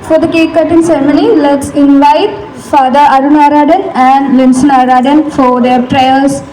For the cake cutting ceremony, let's invite Father Arun Aradan and Linson Aradan for their prayers.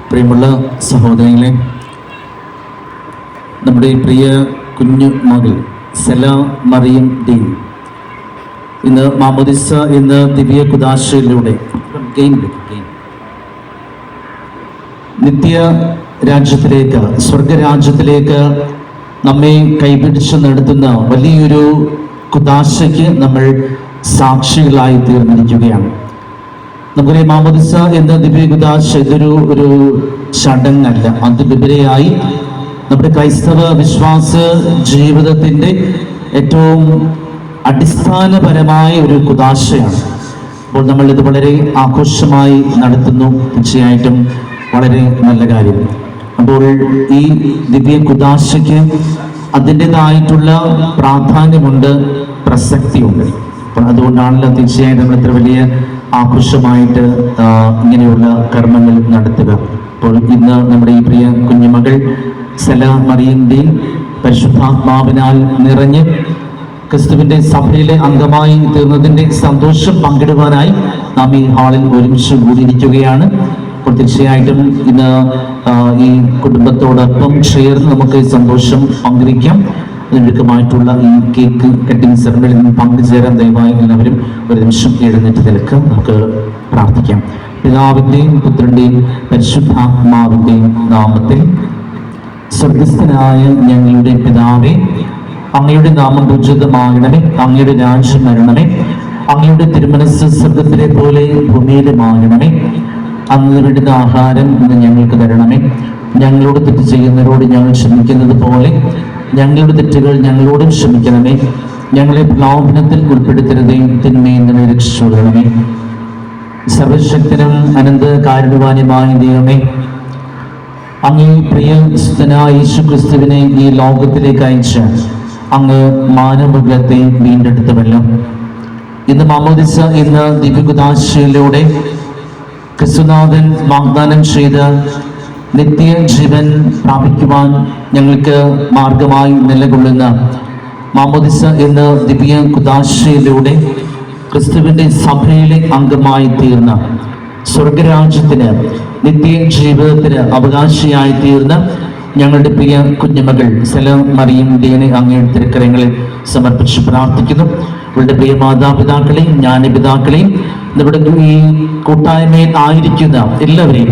പ്രിയമുള്ള സഹോദരങ്ങളെ, നമ്മുടെ പ്രിയ കുഞ്ഞു മകൾ സെല Mariyam D ഇന്ന് മാമോദിസ എന്ന ദിവ്യ കുദാശയിലൂടെ നിത്യ രാജ്യത്തിലേക്ക്, സ്വർഗരാജ്യത്തിലേക്ക് നമ്മെ കൈപിടിച്ച് നടത്തുന്ന വലിയൊരു കുദാശയ്ക്ക് നമ്മൾ സാക്ഷികളായി തീർന്നിരിക്കുകയാണ്. നമ്മുടെ മാമോദിസ എന്ന ദിവ്യ കുദാശ ഇതൊരു ചടങ്ങല്ല, അതിലുപരിയായി നമ്മുടെ ക്രൈസ്തവ വിശ്വാസ ജീവിതത്തിൻ്റെ ഏറ്റവും അടിസ്ഥാനപരമായ ഒരു കുദാശയാണ്. അപ്പോൾ നമ്മൾ ഇത് വളരെ ആഘോഷമായി നടത്തുന്നു, തീർച്ചയായിട്ടും വളരെ നല്ല കാര്യം. അപ്പോൾ ഈ ദിവ്യ കുദാശയ്ക്ക് അതിൻ്റെതായിട്ടുള്ള പ്രാധാന്യമുണ്ട്, പ്രസക്തിയുണ്ട്. അപ്പോൾ അതുകൊണ്ടാണല്ലോ തീർച്ചയായിട്ടും നമ്മൾ ഇത്ര വലിയ ആഘോഷമായിട്ട് ഇങ്ങനെയുള്ള കർമ്മങ്ങൾ നടത്തുക. അപ്പോൾ ഇന്ന് നമ്മുടെ ഈ പ്രിയ കുഞ്ഞുമകൾ സെല മറിയൻ്റെ പരിശുദ്ധാത്മാവിനാൽ നിറഞ്ഞ് ക്രിസ്തുവിൻ്റെ സഭയിലെ അംഗമായി തീർന്നതിൻ്റെ സന്തോഷം പങ്കിടുവാനായി നാം ഈ ഹാളിൽ ഒരുമിച്ച് കൂടിയിരിക്കുകയാണ്. അപ്പോൾ തീർച്ചയായിട്ടും ഇന്ന് ഈ കുടുംബത്തോടൊപ്പം ചേർന്ന് നമുക്ക് സന്തോഷം പങ്കുവയ്ക്കാം. അതിനൊരുക്കമായിട്ടുള്ള ഈ കേക്ക് കട്ടിംഗ് സെറമണിയിൽ നിന്ന് പങ്കുചേരാൻ ദയവായി എല്ലാവരും ഒരു നിമിഷം എഴുന്നേറ്റ് നിൽക്കുക. നമുക്ക് പ്രാർത്ഥിക്കാം. പിതാവിൻ്റെയും പുത്രൻ്റെയും പരിശുദ്ധാത്മാവിൻ്റെയും നാമത്തിൽ. സ്വർഗസ്ഥനായ ഞങ്ങളുടെ പിതാവേ, അങ്ങയുടെ നാമം പൂജിതമാകണമേ, അങ്ങയുടെ രാജ്യം വരണമേ, അങ്ങയുടെ തിരുമനസ്സ് സ്വർഗത്തിലെ പോലെ ഭൂമിയിലുമാകണമേ. അന്ന് വേണ്ടുന്ന ആഹാരം ഇന്ന് ഞങ്ങൾക്ക് തരണമേ. ഞങ്ങളോട് തെറ്റ് ചെയ്യുന്നവരോട് ഞങ്ങൾ ക്ഷമിക്കുന്നത് പോലെ ഞങ്ങളുടെ തെറ്റുകൾ ഞങ്ങളോടും ക്ഷമിക്കണമേ. ഞങ്ങളെ പ്രലോഭനത്തിൽ ഉൾപ്പെടുത്തരുതേ, തിന്മയിൽ നിന്ന് രക്ഷിച്ചുകൊള്ളണമേ. സർവശക്തനും അനന്ത കാരുണ്യവാനുമായ ദൈവമേ, അങ്ങേ പ്രിയ സുതനായ യേശു ക്രിസ്തുവിനെ ഈ ലോകത്തിലേക്ക് അയച്ച് അങ്ങ് മാനവകുലത്തെ വീണ്ടെടുത്തുവല്ലോ. ഇന്ന് മാമോദിസ എന്ന ദിവ്യകുദാശയിലൂടെ ക്രിസ്തുനാഥൻ വാഗ്ദാനം ചെയ്ത നിത്യജീവൻ പ്രാപിക്കുവാൻ ഞങ്ങൾക്ക് മാർഗമായി നിലകൊള്ളുന്ന മാമോദിസ എന്ന ദിവ്യ കുദാശയിലൂടെ ക്രിസ്തുവിൻ്റെ സഭയിലെ അംഗമായി തീർന്ന, സ്വർഗരാജ്യത്തിന് നിത്യജീവിതത്തിന് അവകാശിയായി തീർന്ന ഞങ്ങളുടെ പ്രിയ കുഞ്ഞുമകൾ സെല മറിയം ഡീനെ അങ്ങയുടെ തിരുക്കരങ്ങളിൽ സമർപ്പിച്ച് പ്രാർത്ഥിക്കുന്നു. അവരുടെ പ്രിയ മാതാപിതാക്കളെയും ജ്ഞാനപിതാക്കളെയും നമ്മുടെ ഈ കൂട്ടായ്മയിൽ ആയിരിക്കുന്ന എല്ലാവരെയും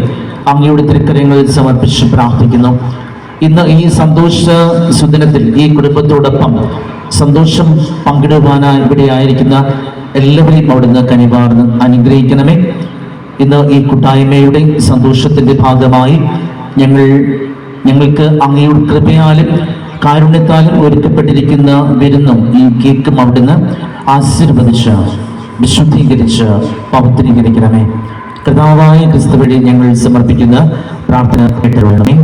അങ്ങയുടെ തിരുക്കരങ്ങളിൽ സമർപ്പിച്ച് പ്രാർത്ഥിക്കുന്നു. ഇന്ന് ഈ സന്തോഷ സുദിനത്തിൽ ഈ കുടുംബത്തോടൊപ്പം സന്തോഷം പങ്കിടുവാനായി ഇവിടെ ആയിരിക്കുന്ന എല്ലാവരെയും അവിടുന്ന് കനിവാർന്ന് അനുഗ്രഹിക്കണമേ. ഇന്ന് ഈ കൂട്ടായ്മയുടെ സന്തോഷത്തിൻ്റെ ഭാഗമായി ഞങ്ങൾക്ക് അങ്ങയുടെ കൃപയാലും കാരുണ്യത്താലും ഒരുക്കപ്പെട്ടിരിക്കുന്ന വിരുന്നും ഈ കേക്കും അവിടുന്ന് ആശീർവദിച്ച് വിശുദ്ധീകരിച്ച് പവിത്രീകരിക്കണമേ. കർത്താവായ ക്രിസ്തു വഴി ഞങ്ങൾ സമർപ്പിക്കുന്ന പ്രാർത്ഥന കേട്ടുകൊള്ളണമേ.